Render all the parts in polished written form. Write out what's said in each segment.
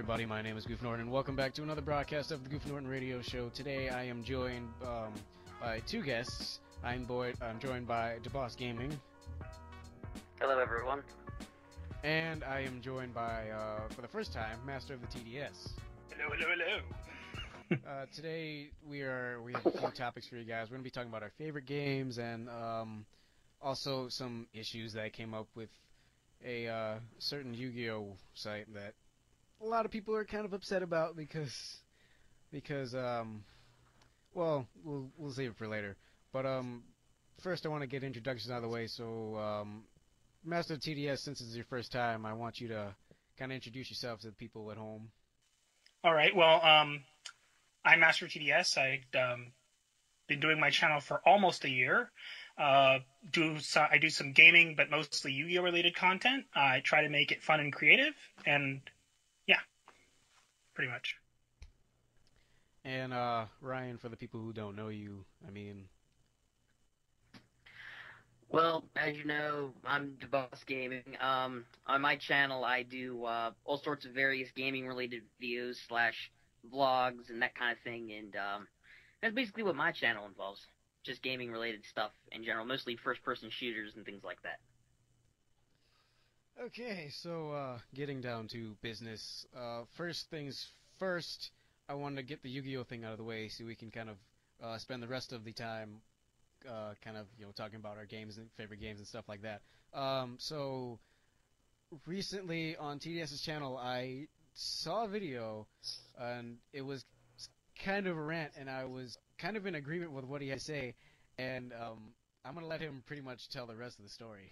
everybody. My name is Goof Norton, and welcome back to another broadcast of the Goof Norton Radio Show. Today, I am joined by two guests. I'm joined by DeBoss Gaming. Hello, everyone. And I am joined by, for the first time, Master of the TDS. Hello, hello, hello. Today, we have a few topics for you guys. We're going to be talking about our favorite games and also some issues that came up with a certain Yu-Gi-Oh site that a lot of people are kind of upset about because well, we'll save it for later. But first I want to get introductions out of the way. So Master of TDS, since it's your first time, I want you to kind of introduce yourself to the people at home. All right. Well, I'm Master of TDS. I've been doing my channel for almost a year. I do some gaming, but mostly Yu-Gi-Oh related content. I try to make it fun and creative, and yeah, pretty much. And Ryan, for the people who don't know you, I mean. Well, as you know, I'm DeBoss Gaming. On my channel, I do all sorts of various gaming-related videos / vlogs and that kind of thing, and that's basically what my channel involves. Just gaming-related stuff in general, mostly first-person shooters and things like that. Okay, so getting down to business. First things first, I want to get the Yu-Gi-Oh thing out of the way so we can kind of spend the rest of the time talking about our games and favorite games and stuff like that. So recently on TDS's channel, I saw a video, and it was kind of a rant, and I was kind of in agreement with what he had to say, and I'm going to let him pretty much tell the rest of the story.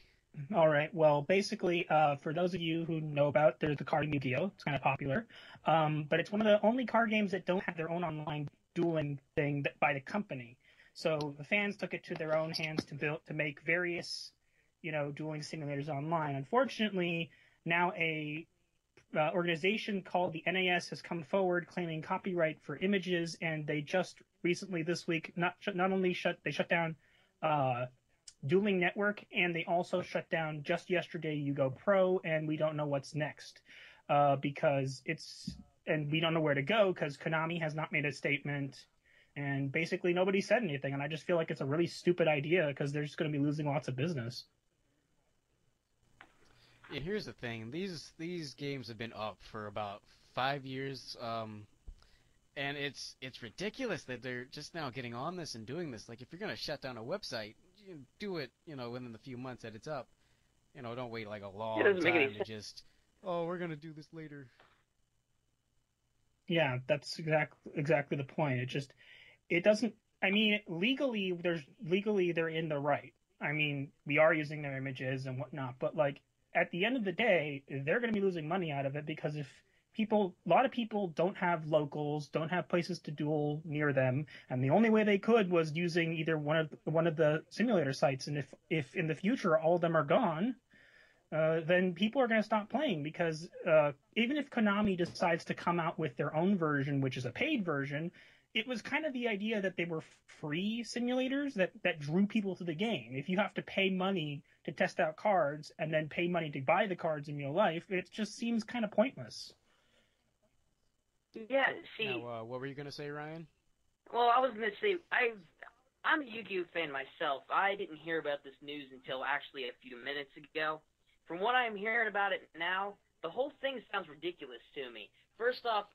All right. Well, basically, for those of you who know about, there's the card Yu-Gi-Oh. It's kind of popular, but it's one of the only card games that don't have their own online dueling thing by the company. So the fans took it to their own hands to make various, dueling simulators online. Unfortunately, now a organization called the NAS has come forward claiming copyright for images, and they just recently this week not only shut down Dueling Network, and they also shut down just yesterday Yu-Go Pro, and we don't know what's next because we don't know where to go because Konami has not made a statement, and basically nobody said anything, and I just feel like it's a really stupid idea because they're just going to be losing lots of business. And here's the thing: these games have been up for about 5 years, and it's ridiculous that they're just now getting on this and doing this. Like, if you're gonna shut down a website, you do it, within the few months that it's up. Don't wait like a long time to just, we're gonna do this later. Yeah, that's exactly the point. It doesn't. I mean, legally they're in the right. I mean, we are using their images and whatnot, but like at the end of the day, they're going to be losing money out of it because if a lot of people don't have locals, don't have places to duel near them, and the only way they could was using either one of the simulator sites. And if in the future all of them are gone, then people are going to stop playing because even if Konami decides to come out with their own version, which is a paid version, it was kind of the idea that they were free simulators that drew people to the game. If you have to pay money to test out cards and then pay money to buy the cards in real life, it just seems kind of pointless. Yeah, see. Now, what were you going to say, Ryan? Well, I was going to say, I'm a Yu-Gi-Oh fan myself. I didn't hear about this news until actually a few minutes ago. From what I'm hearing about it now, the whole thing sounds ridiculous to me. First off,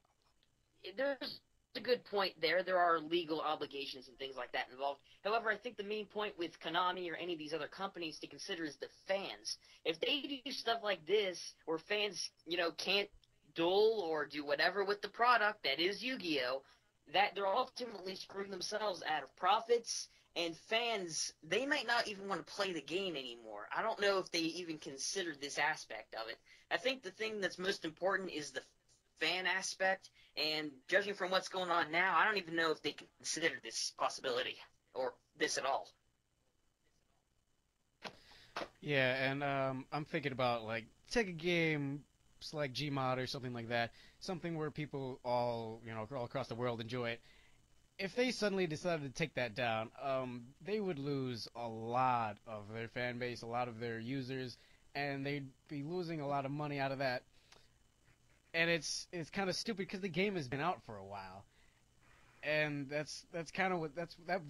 there's a good point there. There are legal obligations and things like that involved. However, I think the main point with Konami or any of these other companies to consider is the fans. If they do stuff like this, where fans, can't duel or do whatever with the product that is Yu-Gi-Oh, that they're ultimately screwing themselves out of profits, and fans, they might not even want to play the game anymore. I don't know if they even consider this aspect of it. I think the thing that's most important is the fan aspect, and judging from what's going on now, I don't even know if they consider this possibility or this at all. Yeah, and I'm thinking about, like, take a game like Gmod or something like that, something where people all across the world enjoy it. If they suddenly decided to take that down, they would lose a lot of their fan base, a lot of their users, and they'd be losing a lot of money out of that. and it's kind of stupid because the game has been out for a while, and that's kind of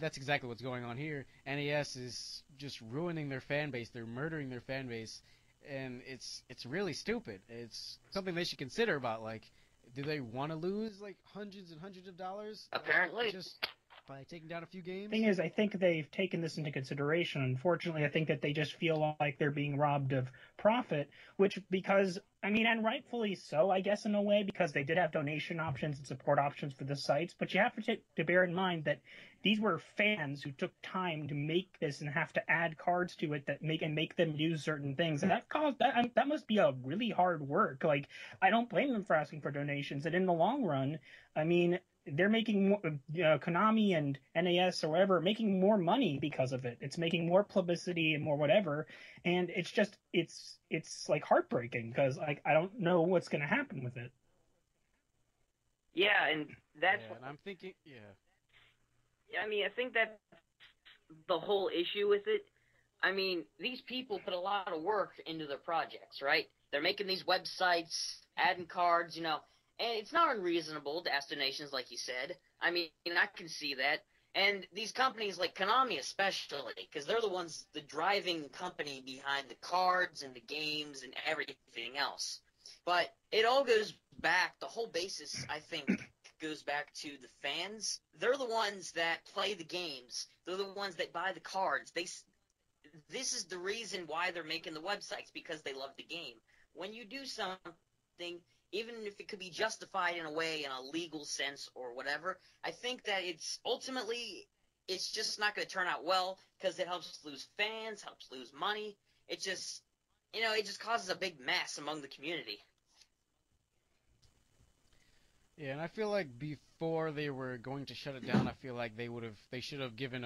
that's exactly what's going on here. NES is just ruining their fan base. They're murdering their fan base, and it's really stupid. It's something they should consider about, like, do they want to lose like hundreds and hundreds of dollars Apparently. just by taking down a few games? Thing is, I think they've taken this into consideration. Unfortunately, I think that they just feel like they're being robbed of profit, which, because, I mean, and rightfully so, I guess, in a way, because they did have donation options and support options for the sites. But you have to bear in mind that these were fans who took time to make this and have to add cards to it that make them use certain things. And that must be a really hard work. Like, I don't blame them for asking for donations. And in the long run, I mean, they're making more, Konami and NAS or whatever, making more money because of it. It's making more publicity and more whatever, and it's just it's like heartbreaking because, like, I don't know what's going to happen with it. Yeah, and that's. Yeah, and I'm thinking, yeah. I mean, I think that's the whole issue with it. I mean, these people put a lot of work into their projects, right? They're making these websites, adding cards, you know. And it's not unreasonable to ask donations, like you said. I mean, I can see that. And these companies, like Konami especially, because they're the driving company behind the cards and the games and everything else. But it all goes back, the whole basis, I think, goes back to the fans. They're the ones that play the games. They're the ones that buy the cards. This is the reason why they're making the websites, because they love the game. When you do something, even if it could be justified in a way, in a legal sense or whatever, I think that it's just not going to turn out well, because it helps lose fans, helps lose money. It just causes a big mess among the community. Yeah, and I feel like before they were going to shut it down, I feel like they should have given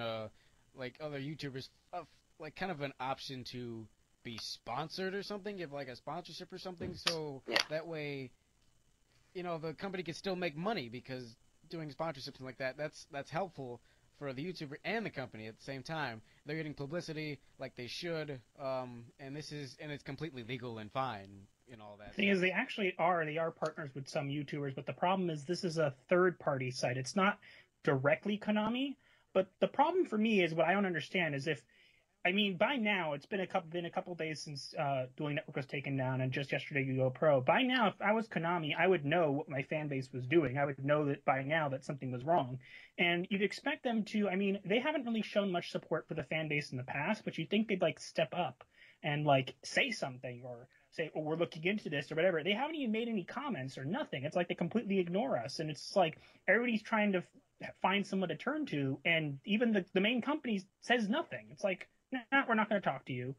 like other YouTubers like kind of an option to be sponsored or something, give like a sponsorship or something, so that way, you know, the company can still make money, because doing sponsorships and like that's helpful for the YouTuber and the company at the same time. They're getting publicity like they should, and it's completely legal and fine and all that. The thing is, they are partners with some YouTubers, but the problem is this is a third-party site. It's not directly Konami, but the problem for me is, what I don't understand is, by now, it's been a couple days since Dueling Network was taken down, and just yesterday Yu-Gi-Oh! Pro. By now, if I was Konami, I would know what my fan base was doing. I would know that by now that something was wrong. And you'd expect them to, they haven't really shown much support for the fan base in the past, but you'd think they'd, like, step up and, like, say something, or say, oh, we're looking into this or whatever. They haven't even made any comments or nothing. It's like they completely ignore us, and it's like everybody's trying to find someone to turn to, and even the main company says nothing. It's like, nah, we're not going to talk to you.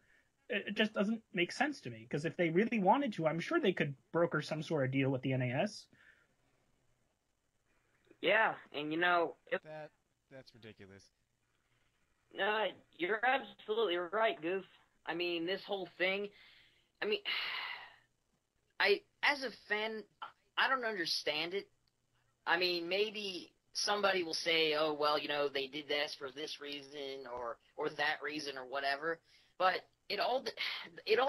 It just doesn't make sense to me, because if they really wanted to, I'm sure they could broker some sort of deal with the NAS. Yeah, and that's ridiculous. You're absolutely right, Goof. I mean, this whole thing, as a fan, I don't understand it. I mean, maybe somebody will say, oh, well, they did this for this reason or that reason or whatever. But it all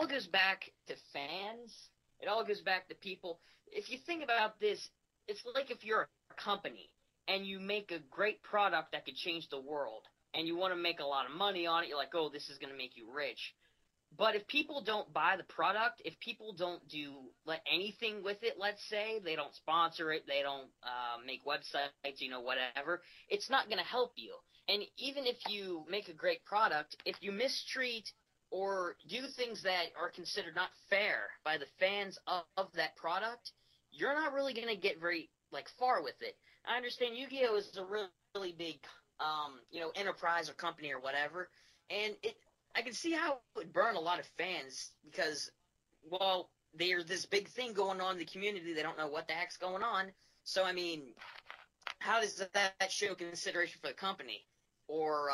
goes back to fans. It all goes back to people. If you think about this, it's like if you're a company and you make a great product that could change the world, and you want to make a lot of money on it. You're like, oh, this is going to make you rich. But if people don't buy the product, if people don't do anything with it, let's say, they don't sponsor it, they don't make websites, whatever, it's not going to help you. And even if you make a great product, if you mistreat or do things that are considered not fair by the fans of that product, you're not really going to get very far with it. I understand Yu-Gi-Oh! Is a really, really big enterprise or company or whatever, and I can see how it would burn a lot of fans because, well, there's this big thing going on in the community. They don't know what the heck's going on. So, how does that show consideration for the company or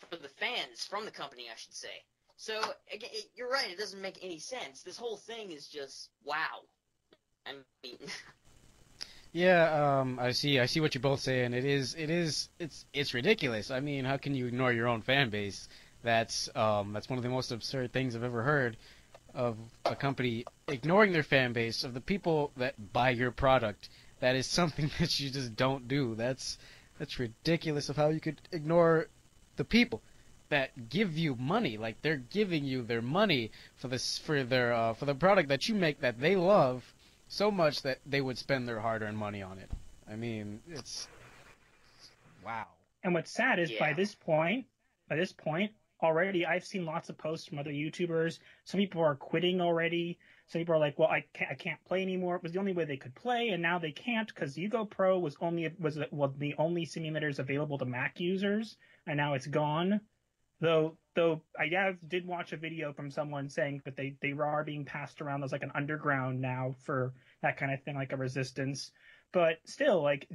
for the fans from the company, I should say? So, again, you're right. It doesn't make any sense. This whole thing is just wow. Yeah, I see what you're both saying. It's ridiculous. How can you ignore your own fan base? That's one of the most absurd things I've ever heard. of a company ignoring their fan base, of the people that buy your product. That is something that you just don't do. That's ridiculous of how you could ignore the people that give you money. Like, they're giving you their money for this, for the product that you make that they love so much that they would spend their hard-earned money on it. I mean, it's wow. And what's sad is Yeah. by this point, already I've seen lots of posts from other YouTubers. Some people are quitting already. Some people are like, well, I can't play anymore. It was the only way they could play, and now they can't because Yugo Pro was the only simulators available to Mac users, and now it's gone. Though did watch a video from someone saying that they are being passed around as like an underground now for that kind of thing, like a resistance. But still, like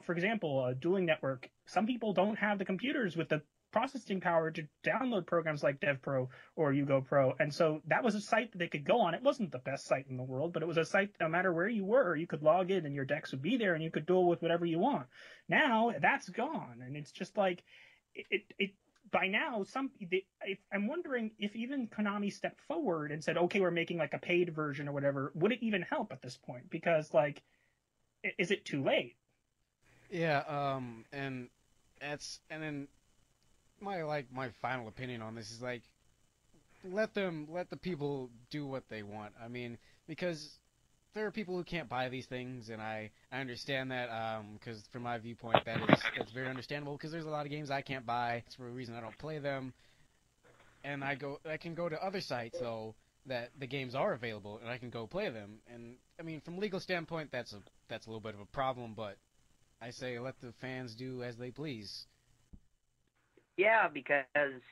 for example, Dueling Network, some people don't have the computers with the processing power to download programs like DevPro or Yugo Pro, and so that was a site that they could go on. It wasn't the best site in the world, but it was a site no matter where you were, you could log in and your decks would be there, and you could duel with whatever you want. Now that's gone, and it's just like it by now, I'm wondering if even Konami stepped forward and said, okay, we're making like a paid version or whatever, would it even help at this point? Because, like, is it too late? Yeah, and then my final opinion on this is like, let the people do what they want. I mean, because there are people who can't buy these things, and I understand that, because from my viewpoint that's very understandable, because there's a lot of games I can't buy. That's for a reason I don't play them, and I can go to other sites though that the games are available, and I can go play them. And I mean, from a legal standpoint, that's a little bit of a problem, but I say let the fans do as they please. Yeah, because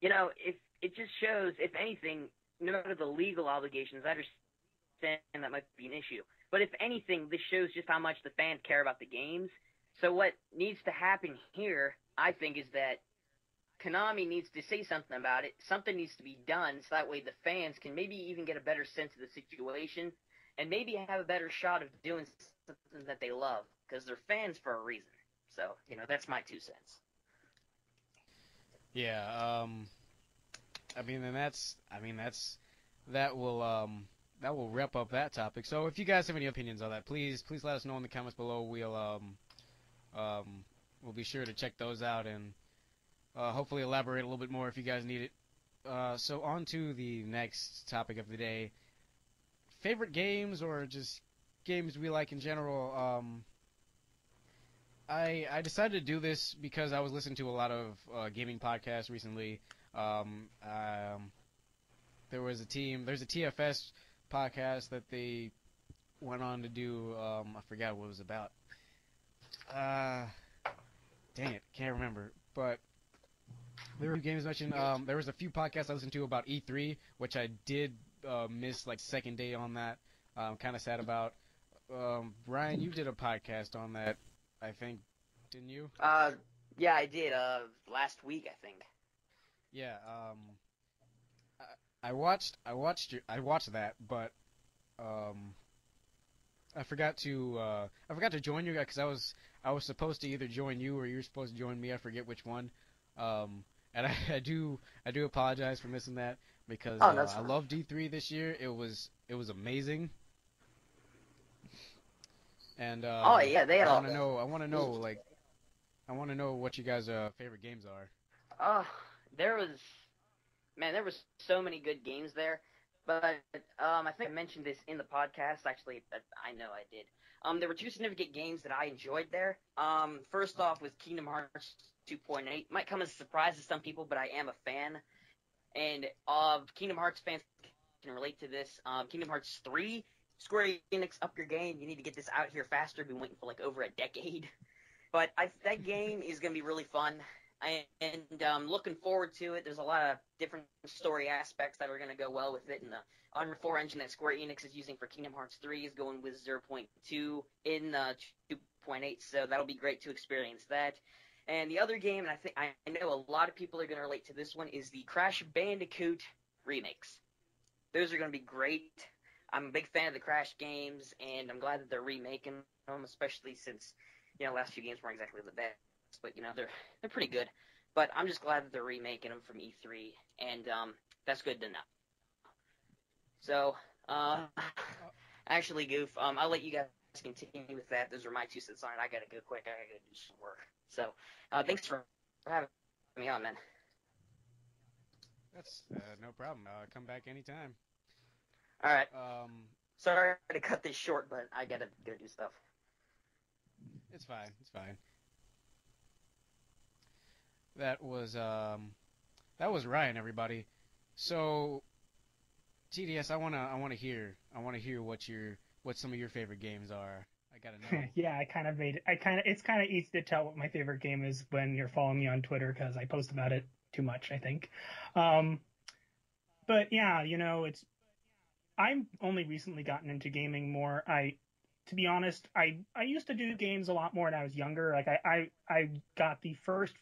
if it just shows, if anything, no matter the legal obligations, I understand that might be an issue. But if anything, this shows just how much the fans care about the games. So what needs to happen here, I think, is that Konami needs to say something about it. Something needs to be done so that way the fans can maybe even get a better sense of the situation and maybe have a better shot of doing something that they love, because they're fans for a reason. So, that's my 2 cents. Yeah, I mean, and that will wrap up that topic. So if you guys have any opinions on that, please let us know in the comments below. We'll be sure to check those out and hopefully elaborate a little bit more if you guys need it. So on to the next topic of the day: favorite games or just games we like in general. I decided to do this because I was listening to a lot of gaming podcasts recently. There's a TFS podcast that they went on to do. I forgot what it was about. Dang it, can't remember. But there were a few games mentioned. There was a few podcasts I listened to about E3, which I did miss like second day on that. I'm kind of sad about. Brian, you did a podcast on that, I think, didn't you? Yeah, I did. Last week, I think. Yeah. I watched that, but I forgot to join you guys because I was supposed to either join you or you were supposed to join me. I forget which one. And I do apologize for missing that because Oh, that's I fine. loved D3 this year. It was amazing. And Oh, yeah, they had I all. want to know what you guys' favorite games are. There was, man, there was so many good games there. But I think I mentioned this in the podcast. Actually, I know I did. There were two significant games that I enjoyed there. First off was Kingdom Hearts 2.8. Might come as a surprise to some people, but I am a fan. And Kingdom Hearts fans can relate to this. Kingdom Hearts 3, Square Enix, up your game. You need to get this out here faster. Been waiting for like over a decade. But that game is going to be really fun. And looking forward to it. There's a lot of different story aspects that are going to go well with it. And the Unreal 4 engine that Square Enix is using for Kingdom Hearts 3 is going with 0.2 in 2.8, so that'll be great to experience that. And the other game, and I know a lot of people are going to relate to this one, is the Crash Bandicoot remakes. Those are going to be great. I'm a big fan of the Crash games, and I'm glad that they're remaking them, especially since the last few games weren't exactly the best. But they're pretty good. But I'm just glad that they're remaking them from E3, and that's good to know. So, Uh, actually, Goof, I'll let you guys continue with that. Those are my 2 cents on it. I gotta go quick. I gotta go do some work. So, thanks for having me on, man. that's no problem. Come back anytime. All right. Um, Sorry to cut this short, but I gotta go do stuff. it's fine. It's fine. That was um, that was Ryan, everybody. So TDS, I wanna hear what some of your favorite games are. I gotta know. Yeah, it's kind of easy to tell what my favorite game is when you're following me on Twitter because I post about it too much, I think. Um, but yeah, I'm only recently gotten into gaming more. To be honest, I used to do games a lot more when I was younger. Like I got the first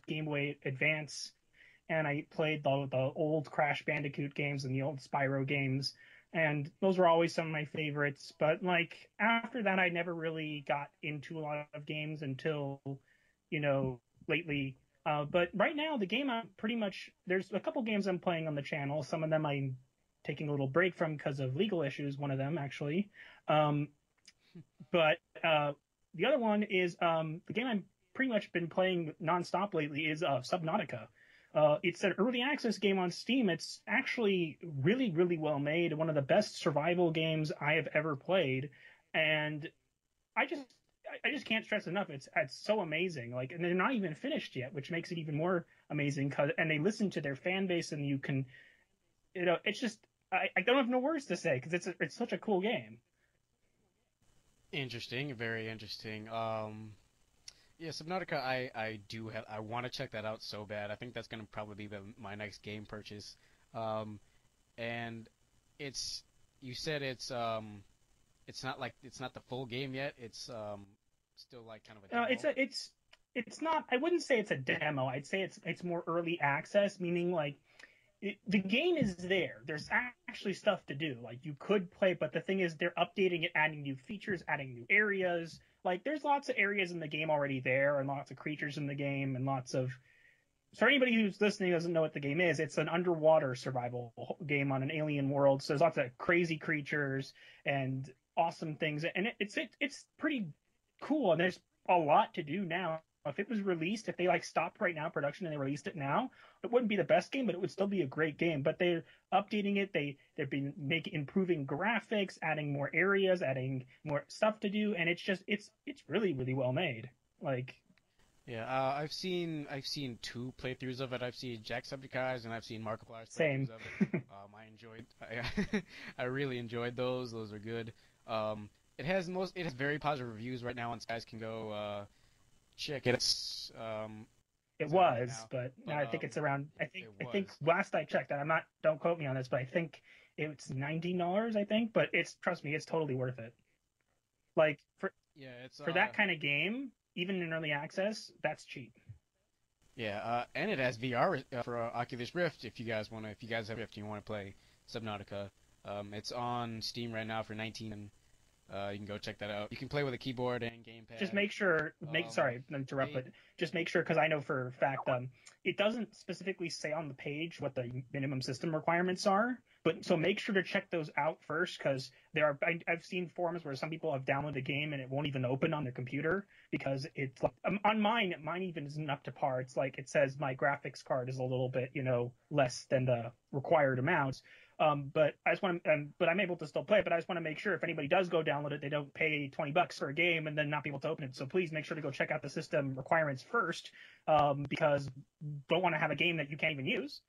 Game Boy Advance, and I played the old Crash Bandicoot games and the old Spyro games, and those were always some of my favorites. But like after that, I never really got into a lot of games until, lately. But right now, the game I'm pretty much there's a couple games I'm playing on the channel. Some of them I'm taking a little break from because of legal issues. One of them actually, um, but the other one is the game I'm pretty much been playing nonstop lately is Subnautica. It's an early access game on Steam. It's actually really, really well made. One of the best survival games I have ever played, and I just I just can't stress enough. It's so amazing. Like, and they're not even finished yet, which makes it even more amazing. And they listen to their fan base, and you can, it's just I don't have no words to say because it's such a cool game. Interesting, very interesting. Yeah, Subnautica, I want to check that out so bad. I think that's gonna probably be my next game purchase. Um, and it's you said it's not the full game yet. It's still like kind of a It's demo. a it's not. I wouldn't say it's a demo. I'd say it's more early access, meaning like the game is there. There's actually stuff to do. Like you could play, but the thing is, they're updating it, adding new features, adding new areas. Like there's lots of areas in the game already there, and lots of creatures in the game, and lots of. So anybody who's listening doesn't know what the game is. It's an underwater survival game on an alien world. So there's lots of crazy creatures and awesome things, and it's pretty cool. And there's a lot to do now. If it was released, if they like stopped right now production and they released it now, it wouldn't be the best game, but it would still be a great game. But they're updating it. They've been making improving graphics, adding more areas, adding more stuff to do, and it's really really well made. Like Yeah, I've seen two playthroughs of it. I've seen Jacksepticeye's and I've seen Markiplier's same. playthroughs of it. I enjoyed I really enjoyed those. Those are good. It has very positive reviews right now, and you guys can go check it. It It's out right was, now, but now but I think it's around. it I think was. last I checked, and I'm not. Don't quote me on this, but I think it's $19. I think, but it's trust me, it's totally worth it. Like Yeah, it's for that kind of game, even in early access, that's cheap. yeah, and it has VR for Oculus Rift if you guys have Rift and you want to play Subnautica. It's on Steam right now for 19, and you can go check that out. You can play with a keyboard and Just gamepad. make sure. Um, Sorry to interrupt, they but just make sure because I know for a fact it doesn't specifically say on the page what the minimum system requirements are. But so make sure to check those out first because I've seen forums where some people have downloaded the game and it won't even open on their computer because it's like on mine even isn't up to par. It's like it says my graphics card is a little bit less than the required amount. But I just want to, but I'm able to still play it. But I just want to make sure if anybody does go download it, they don't pay $20 for a game and then not be able to open it. So please make sure to go check out the system requirements first, because don't want to have a game that you can't even use.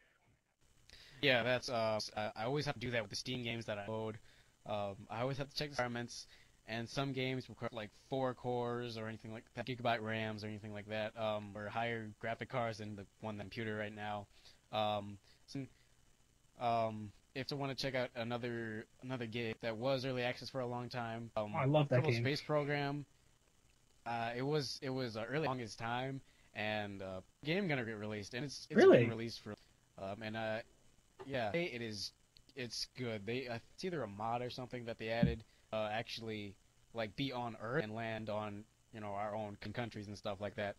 Yeah, that's I always have to do that with the Steam games that I load. I always have to check the requirements, and some games require like 4 cores or anything like that, gigabyte RAMs or anything like that, or higher graphic cards than the one on the computer right now. So, if you want to check out another game that was early access for a long time, Oh, I love that Kerbal game. Space Program. It was early on its time, and game gonna get released, and it's been Really? released for and yeah, it's good. It's either a mod or something that they added, actually like be on Earth and land on our own countries and stuff like that.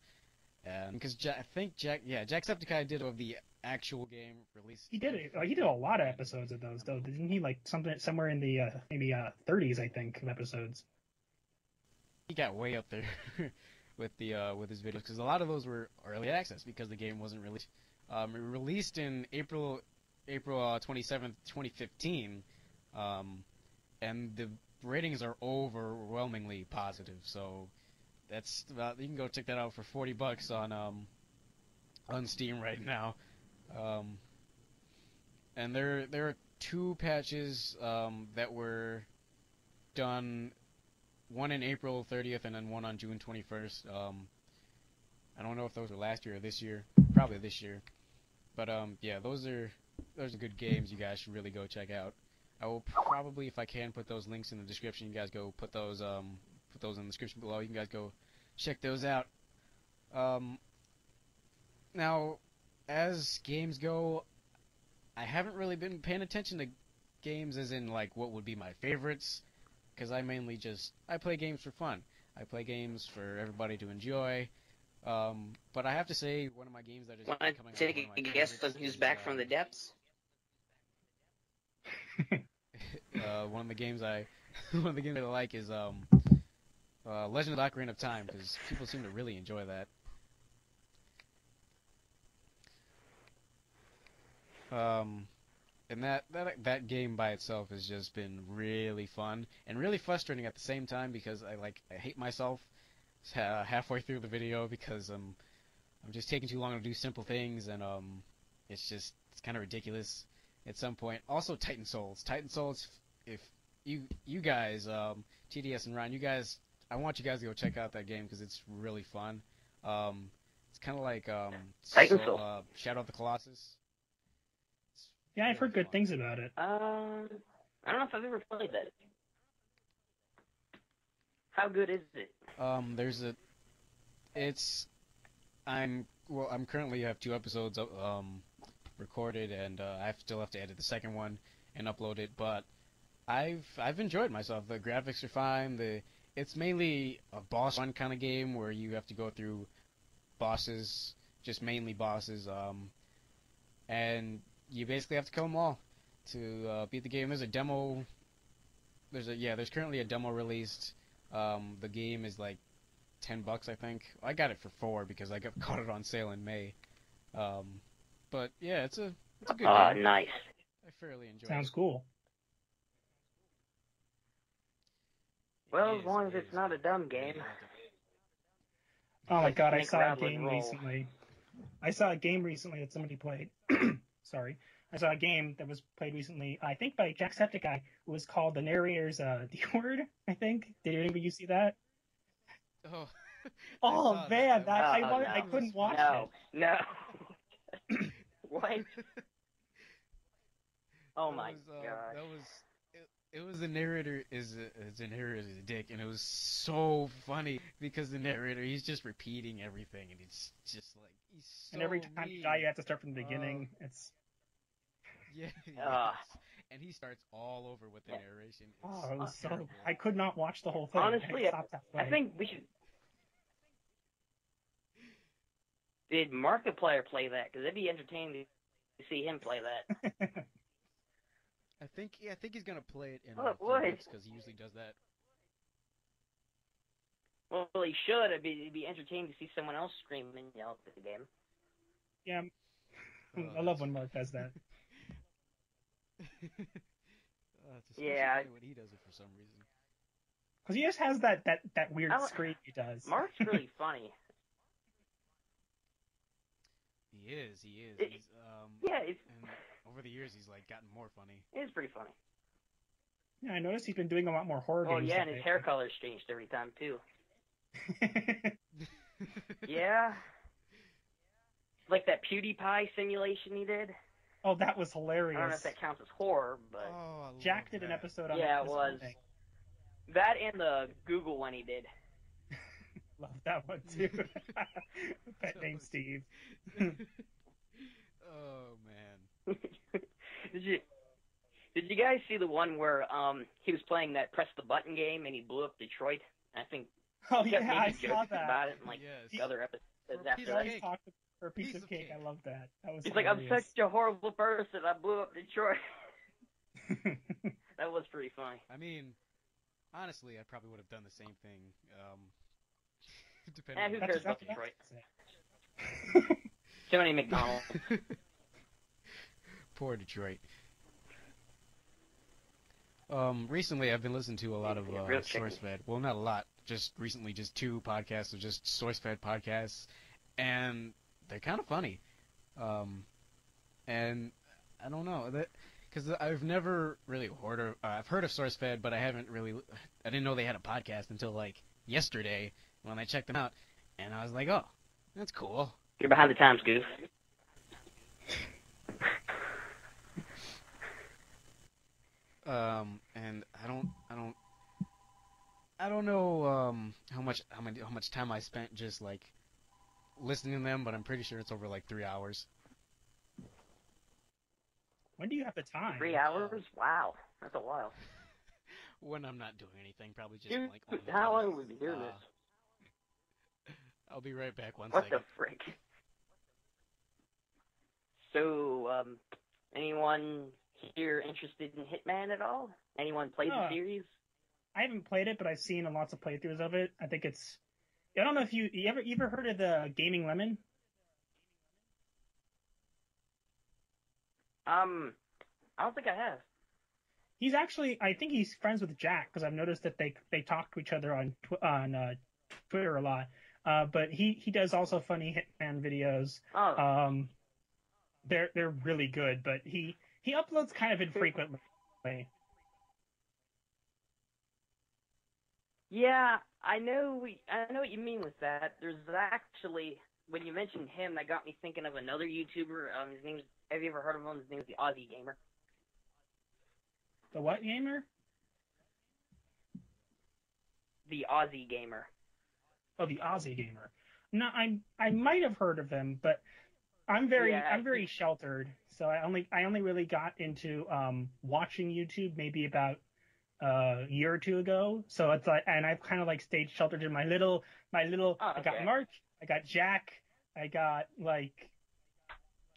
and because I think Jacksepticeye did of the actual game release. He did it. He did a lot of episodes of those, though, didn't he? Like somewhere in the maybe 30s, I think, of episodes. He got way up there with his videos because a lot of those were early access because the game wasn't released. It released in April 27th, 2015, and the ratings are overwhelmingly positive. So that's you can go check that out for $40 on Steam right now. And there are 2 patches that were done, one in April 30th and then one on June 21st. I don't know if those were last year or this year. Probably this year. But yeah, those are good games you guys should really go check out. I will probably, if I can, put those links in the description. You guys go put those in the description below. You can guys go check those out. Now, as games go, I haven't really been paying attention to games as in like what would be my favorites, because I mainly I play games for fun. I play games for everybody to enjoy. But I have to say, one of my games that is Want coming to out, take a guess on who's back from the depths? one of the games I like is Legend of the Ocarina of Time, because people seem to really enjoy that. And that game by itself has just been really fun and really frustrating at the same time because I hate myself halfway through the video because I'm just taking too long to do simple things, and it's kind of ridiculous at some point. Also, Titan Souls, if you guys, TDS and Ryan, I want you guys to go check out that game because it's really fun. It's kind of like Titan Souls. Shadow of the Colossus. Yeah, I've heard good things about it. I don't know if I've ever played that. How good is it? I'm currently have 2 episodes recorded, and I still have to edit the second one and upload it. But I've enjoyed myself. The graphics are fine. It's mainly a boss run kind of game where you have to go through bosses, just mainly bosses, and you basically have to kill them all to beat the game. There's a demo. There's currently a demo released. The game is like $10, I think. I got it for $4 because I caught it on sale in May. But yeah, it's a good game. Nice. I fairly enjoy it. Sounds cool. Well, as long as it's not a dumb game. Oh my god, I Snake saw a Rattle and game Roll. recently. I saw a game recently that somebody played. Sorry. I saw a game that was played recently, I think by Jacksepticeye. It was called The Narrator's D-Word, I think. Did anybody you see that? Oh, Oh man, no. I couldn't watch No. it. No. What? Oh my god. It was the narrator is a dick, and it was so funny because the narrator, he's just repeating everything, and it's just like he's so And every time you die, you have to start from the beginning. It's yes. And he starts all over with the narration. it was so. terrible. I could not watch the whole thing. Honestly, I stopped halfway. I think we should. Did Markiplier play that? Because it'd be entertaining to see him play that. I think he's gonna play it in Oh, it would. because he usually does that. Well, he should. It'd be entertaining to see someone else scream and yell at the game. Yeah, Oh, I love when Mark does that. It's especially Yeah. funny when he does it for some reason. Because he just has that weird I don't- scream he does. Mark's really funny. He is. It- He's, Yeah, it's and over the years, he's like gotten more funny. pretty funny. Yeah, I noticed he's been doing a lot more horror Oh games. yeah, and his hair color's changed every time too. Yeah. Like that PewDiePie simulation he did. Oh, that was I don't know if hilarious. that counts as horror, but Oh, I love Jack did an that. episode on Yeah, it it this was. morning. that and the Google one he did. Love that one too. Pet That name was- Steve. Oh man. Did you guys see the one where he was playing that press the button game and he blew up Detroit? I think Oh he kept yeah, I making saw jokes that. about it in like Yes. the other episodes. For a after piece He of that. always cake. talked for a piece Piece of of cake. cake. I love that. That was He's like, I'm hilarious. such a horrible person. I blew up Detroit. That was pretty funny. I mean, honestly, I probably would have done the same thing. Depending Who on cares about That's Detroit? it. Too many McDonald's. Poor Detroit. Recently I've been listening to a lot of Real chicken. SourceFed. Well, not a lot. Just recently, just 2 podcasts of just SourceFed podcasts, and they're kind of funny. And I don't know that because I've never really heard of. I've heard of SourceFed, but I haven't really. I didn't know they had a podcast until like yesterday when I checked them out, and I was like, oh, that's cool. You're behind the times, Goof. And I don't know how much time I spent just like listening to them, but I'm pretty sure it's over like 3 hours. When do you have the time? 3 hours? Wow, that's a while. When I'm not doing anything, probably just Dude, like on the how phone. long would we hear this? I'll be right back. One What second. the frick? So, anyone here interested in Hitman at all? Anyone played the series? I haven't played it, but I've seen lots of playthroughs of it. I think it's. I don't know if you ever heard of the Gaming Lemon? I don't think I have. He's actually, I think he's friends with Jack because I've noticed that they talk to each other on Twitter a lot. But he does also funny Hitman videos. Oh. They're really good, but he uploads kind of infrequently. Yeah, I know what you mean with that. There's actually, when you mentioned him, that got me thinking of another YouTuber. His name's, have you ever heard of him? His name's the Aussie Gamer. The what gamer? The Aussie Gamer. Oh, the Aussie Gamer. No, I might have heard of him, but I'm very sheltered. So I only really got into watching YouTube maybe about a year or two ago. So it's like, and I've kind of like stayed sheltered in my little. Oh, okay. I got Mark, I got Jack, I got like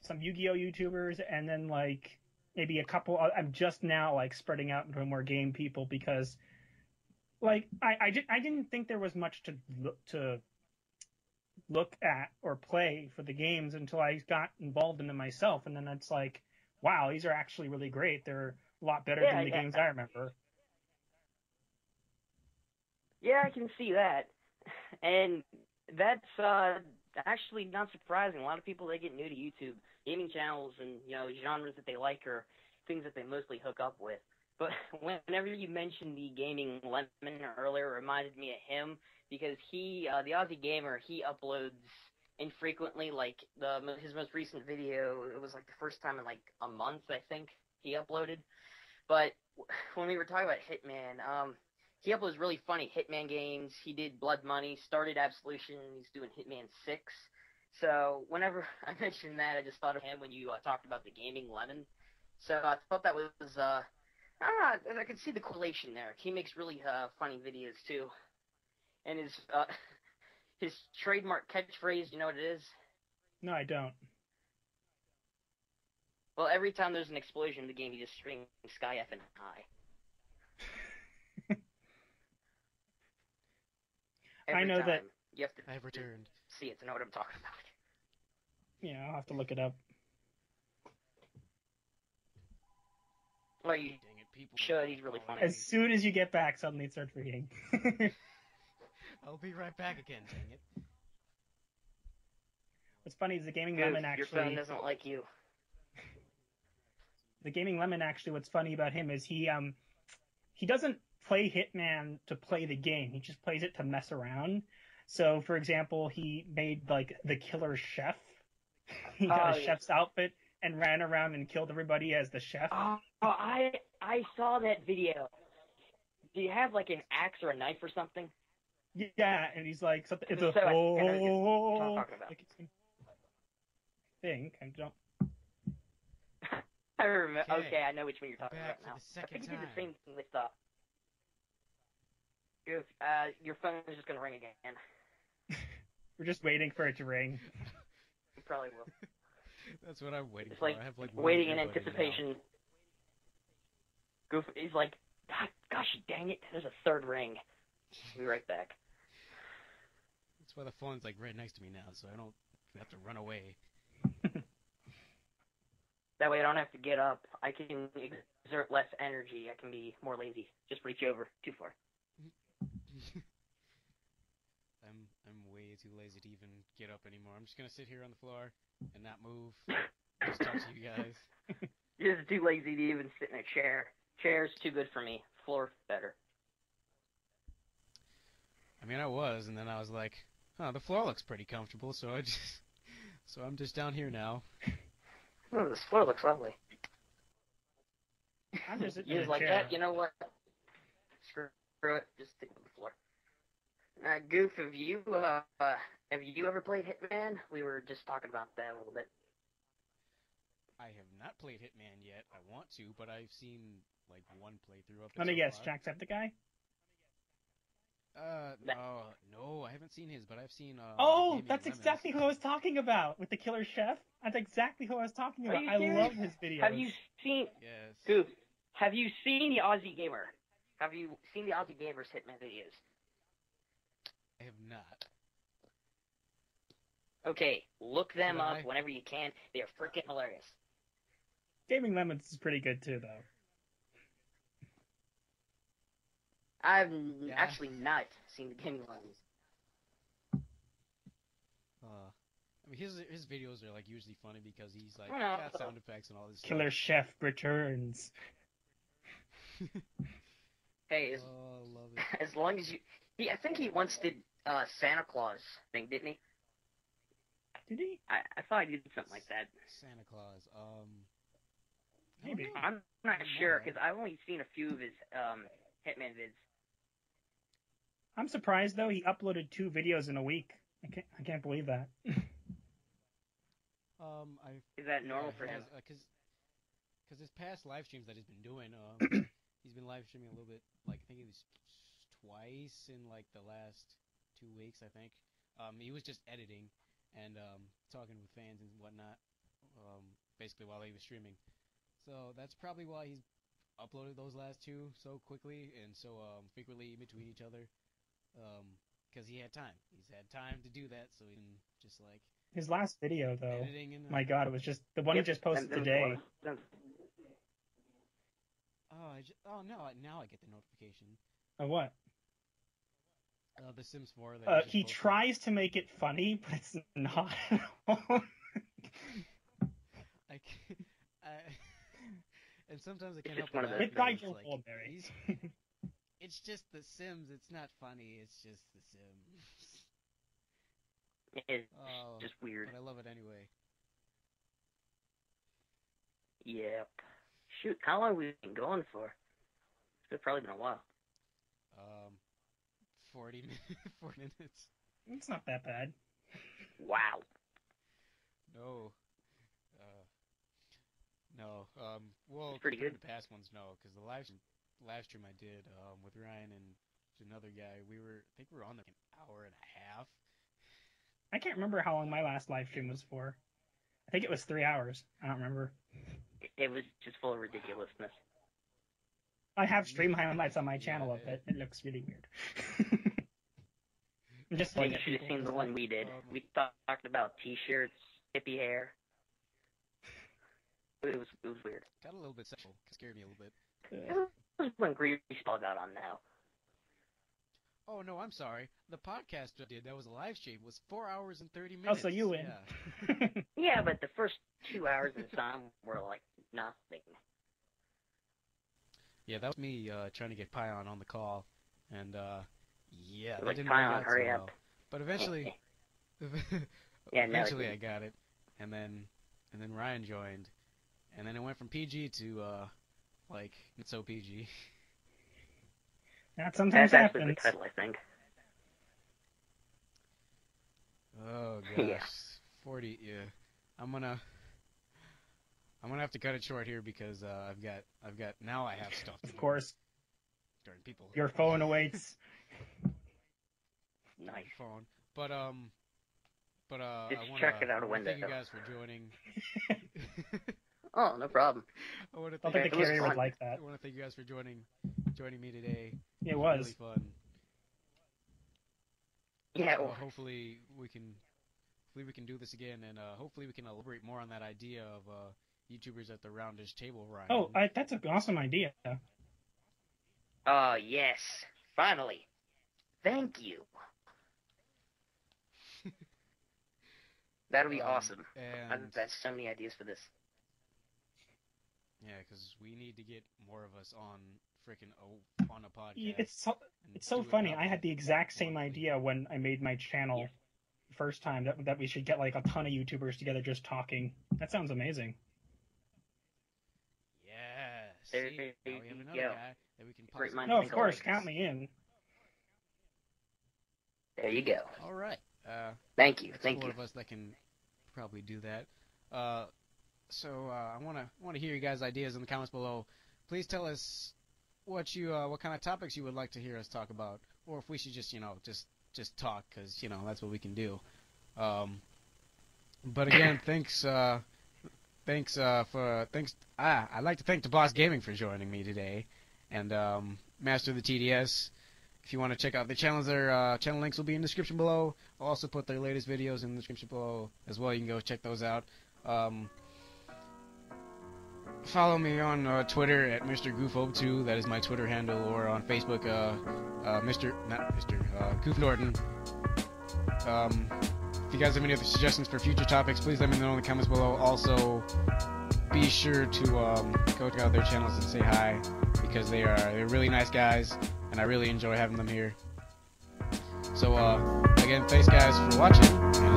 some Yu-Gi-Oh YouTubers, and then like maybe a couple. I'm just now like spreading out into more game people because like I didn't think there was much to look at or play for the games until I got involved in them myself, and then it's like, wow, these are actually really great. They're a lot better than the games I remember. Yeah, I can see that, and that's actually not surprising. A lot of people, they get new to YouTube, gaming channels, and genres that they like or things that they mostly hook up with. But whenever you mentioned the Gaming Lemon earlier, it reminded me of him because he, the Aussie Gamer, he uploads infrequently. Like his most recent video, it was like the first time in like a month, I think, he uploaded. But when we were talking about Hitman, he uploads really funny Hitman games. He did Blood Money, started Absolution, and he's doing Hitman 6. So whenever I mentioned that, I just thought of him when you talked about the Gaming Lemon. So I thought that was, I could see the correlation there. He makes really funny videos too. And his trademark catchphrase, you know what it is? No, I don't. Well, every time there's an explosion in the game, he just screams "Sky effing high." I know that you have to I've returned. see it to know what I'm talking about. Yeah, I'll have to look it up. Well, you Dang it, people. should. He's really funny. As soon as you get back, suddenly it starts reading. I'll be right back again. Dang it. What's funny is the Gaming Goof, Lemon your actually. phone doesn't like you. The Gaming Lemon actually, what's funny about him is he doesn't play Hitman to play the game. He just plays it to mess around. So, for example, he made like the killer chef. He got a chef's outfit and ran around and killed everybody as the chef. Oh, I saw that video. Do you have like an axe or a knife or something? Yeah, and he's like something. It's a So I whole know what you're talking about. thing. I don't. I remember. Okay. Okay, I know which one you're talking Back about now. for the I think second you did the time. same thing with Goof. Your phone is just gonna ring again. We're just waiting for it to ring. You probably will. That's what I'm waiting It's for. like I have like one waiting in earbud now. anticipation. Goof, he's like, gosh dang it, there's a third ring. Be right back. That's why the phone's like right next to me now, so I don't have to run away. That way I don't have to get up. I can exert less energy. I can be more lazy. Just reach over too far. I'm way too lazy to even get up anymore. I'm just gonna sit here on the floor and not move. Just talk to you guys. You're just too lazy to even sit in a chair. Chair's too good for me. Floor better. I mean, I was, and then I was like, "Huh, the floor looks pretty comfortable," so I'm just down here now. Oh, this floor looks lovely. I'm just sitting You in was a like chair. that? You know what? Screw it. Just stick on the floor. Goof, have you ever played Hitman? We were just talking about that a little bit. I have not played Hitman yet. I want to, but I've seen like one playthrough of it Let me so guess, far. Jacksepticeye? No, I haven't seen his, but I've seen. Oh, Gaming that's Lemons. exactly who I was talking about with the killer chef. That's exactly who I was talking Are about. you I serious? love his videos. Have you seen Yes. Goof? Have you seen the Aussie Gamer? Have you seen the Aussie Gamer's Hitman videos? I have not. Okay, look them Should up I? whenever you can. They are freaking hilarious. Gaming Lemons is pretty good too, though. I've Yeah. actually not seen the gaming ones. I mean, his videos are like usually funny because he's like I know. got sound effects and all this Killer Chef returns. stuff. Hey, Oh, I love it. as long as you, I think he once did Santa Claus thing, didn't he? Did he? I thought he did something like that. Santa Claus. I Maybe. don't know. I'm not I don't sure know. because I've only seen a few of his Hitman vids. I'm surprised though. He uploaded 2 videos in a week. I can't believe that. Is that normal for him? Because his past live streams that he's been doing, he's been live streaming a little bit. Like I think it was twice in like the last 2 weeks. I think. He was just editing and talking with fans and whatnot. Basically while he was streaming. So that's probably why he's uploaded those last 2 so quickly and so frequently in between each other. Because he had time. He's had time to do that, so he can just like His last video though, editing and. my God, it was just the one Yep, he just posted them today. ones. Oh no! Now I get the notification. Of what? The Sims 4. That He posted. tries to make it funny, but it's not at all. And sometimes I can't It's help just one but of laugh With because Nigel it's like, Goldberry. it's just The Sims. It's not funny. It's just The Sims. It's Oh, just weird. but I love it anyway. Yep. Shoot, how long have we been going for? It's probably been a while. 40 minutes. 4 minutes. It's not that bad. Wow. No. No. Well, It's pretty compared good. to past ones, no, because the live stream I did with Ryan and another guy, I think we were on there an hour and a half. I can't remember how long my last live stream was for. I think it was 3 hours. I don't remember. It was just full of ridiculousness. I have stream highlights on my channel of it. It looks really weird. I'm just You looking at should have people. seen the one we did. We talked about t-shirts, hippie hair. It was weird. Got a little bit sexual. Scared me a little bit. It was when Greaseball got on now. Oh no, I'm sorry. The podcast I did that was a live stream was 4 hours and 30 Oh, minutes. so you win. Yeah. Yeah, but the first 2 hours and some were like nothing. Yeah, that was me trying to get Pion on the call, and yeah, that Like, didn't work Pion, out so hurry well. up. But eventually, Yeah, no, eventually it I got it, and then Ryan joined, and then it went from PG to like not so PG. That sometimes That's actually the happens. title, I think. Oh gosh, Yeah. 40. Yeah, I'm gonna have to cut it short here because I've got now I have stuff to Of do course, during people. your phone awaits. Nice. phone. But But Just I check it out a wanna thank you window. guys for joining. Oh, no problem. I want to I don't thank think the It was carrier would fun. like that. I want to thank you guys for joining me today. It was was. really fun. Yeah. Hopefully we can do this again, and hopefully we can elaborate more on that idea of YouTubers at the roundish table, Ryan. Oh, that's an awesome idea. Oh, yes. Finally. Thank you. That'll be awesome. And I've got so many ideas for this. yeah, because we need to get more of us on on a podcast. It's so funny. I had the exact same idea when I made my channel the first time that we should get like a ton of YouTubers together just talking. That sounds amazing. Yeah. There See, you now we have another go. guy that we can Great possibly. minds No, of think course, alike. count me in. There you go. All right. Thank you. There's Thank four you. of us that can probably do that. So I want to hear you guys' ideas in the comments below. Please tell us what kind of topics you would like to hear us talk about, or if we should just just talk, because that's what we can do. But again, thanks. I'd like to thank the Boss Gaming for joining me today, and Master of the TDS. If you want to check out the channels, their channel links will be in the description below. I'll also put their latest videos in the description below as well. You can go check those out. Follow me on Twitter at Mr. Goof02. That is my Twitter handle, or on Facebook, Goof Norton. If you guys have any other suggestions for future topics, please let me know in the comments below. Also, be sure to go check out their channels and say hi, because they're really nice guys, and I really enjoy having them here. So again, thanks guys for watching.